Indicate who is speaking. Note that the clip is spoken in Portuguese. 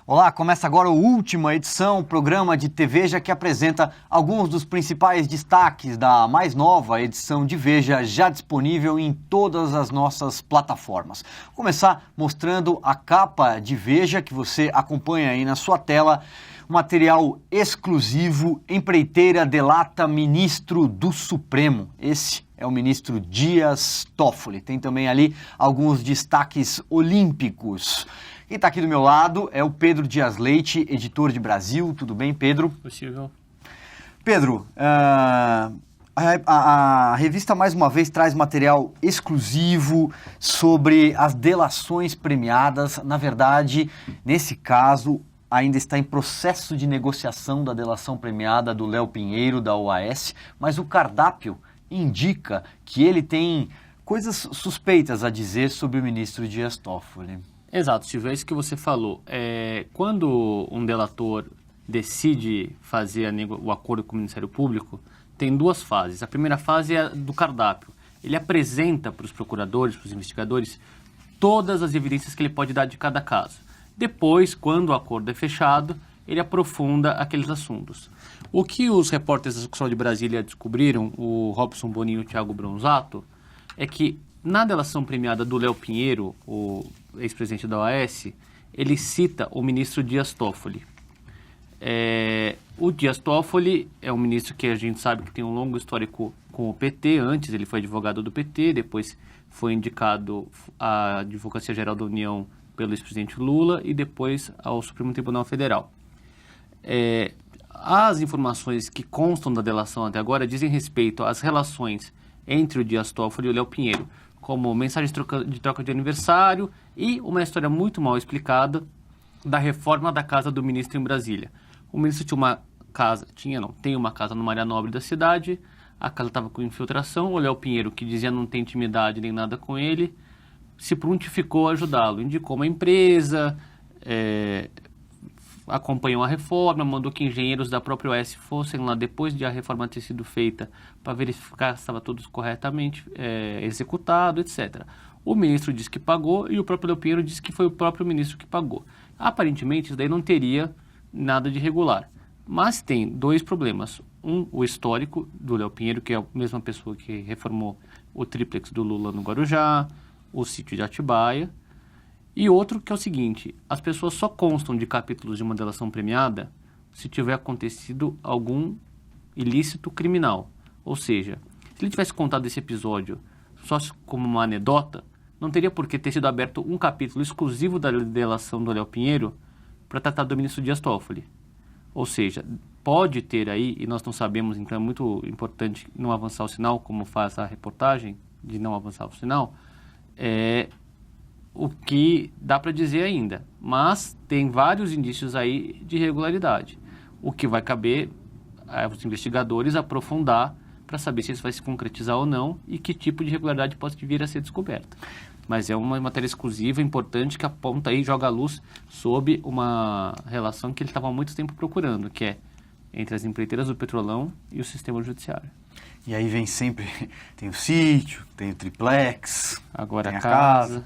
Speaker 1: Olá, começa agora a última edição, programa de Veja que apresenta alguns dos principais destaques da mais nova edição de Veja, já disponível em todas as nossas plataformas. Vou começar mostrando a capa de Veja que você acompanha aí na sua tela. Material exclusivo, empreiteira delata ministro do Supremo. Esse é o ministro Dias Toffoli. Tem também ali alguns destaques olímpicos. Quem está aqui do meu lado é o Pedro Dias Leite, editor de Brasil. Tudo bem, Pedro?
Speaker 2: Possível.
Speaker 1: Pedro, a revista mais uma vez traz material exclusivo sobre as delações premiadas. Na verdade, nesse caso, ainda está em processo de negociação da delação premiada do Léo Pinheiro, da OAS, mas o cardápio indica que ele tem coisas suspeitas a dizer sobre o ministro Dias Toffoli.
Speaker 2: Exato, Silvio, é isso que você falou. Quando um delator decide fazer o acordo com o Ministério Público, tem duas fases. A primeira fase é a do cardápio. Ele apresenta para os procuradores, para os investigadores, todas as evidências que ele pode dar de cada caso. Depois, quando o acordo é fechado, ele aprofunda aqueles assuntos. O que os repórteres da Sucursal de Brasília descobriram, o Robson Boninho e o Thiago Bronzato, é que na delação premiada do Léo Pinheiro, o ex-presidente da OAS, ele cita o ministro Dias Toffoli. O Dias Toffoli é um ministro que a gente sabe que tem um longo histórico com o PT. Antes ele foi advogado do PT, depois foi indicado à Advocacia Geral da União pelo ex-presidente Lula e depois ao Supremo Tribunal Federal. As informações que constam da delação até agora dizem respeito às relações entre o Dias Toffoli e o Léo Pinheiro, como mensagens de troca de aniversário e uma história muito mal explicada da reforma da casa do ministro em Brasília. O ministro tem uma casa no Maria Nobre da cidade, a casa estava com infiltração, o Léo Pinheiro, que dizia não ter intimidade nem nada com ele, se prontificou a ajudá-lo, indicou uma empresa, acompanhou a reforma, mandou que engenheiros da própria OAS fossem lá depois de a reforma ter sido feita para verificar se estava tudo corretamente executado, etc. O ministro disse que pagou e o próprio Léo Pinheiro disse que foi o próprio ministro que pagou. Aparentemente, isso daí não teria nada de irregular. Mas tem dois problemas. O histórico do Léo Pinheiro, que é a mesma pessoa que reformou o tríplex do Lula no Guarujá, o sítio de Atibaia, e outro que é o seguinte: as pessoas só constam de capítulos de uma delação premiada se tiver acontecido algum ilícito criminal. Ou seja, se ele tivesse contado esse episódio só como uma anedota, não teria por que ter sido aberto um capítulo exclusivo da delação do Léo Pinheiro para tratar do ministro Dias Toffoli. Ou seja, pode ter aí, e nós não sabemos, então é muito importante não avançar o sinal, como faz a reportagem de não avançar o sinal, o que dá para dizer ainda, mas tem vários indícios aí de irregularidade, o que vai caber aos investigadores aprofundar para saber se isso vai se concretizar ou não e que tipo de irregularidade pode vir a ser descoberta. Mas é uma matéria exclusiva, importante, que aponta aí, joga a luz sobre uma relação que ele estava há muito tempo procurando, que é entre as empreiteiras do Petrolão e o sistema judiciário.
Speaker 1: E aí vem sempre, tem o sítio, tem o triplex,
Speaker 2: agora
Speaker 1: tem
Speaker 2: a casa.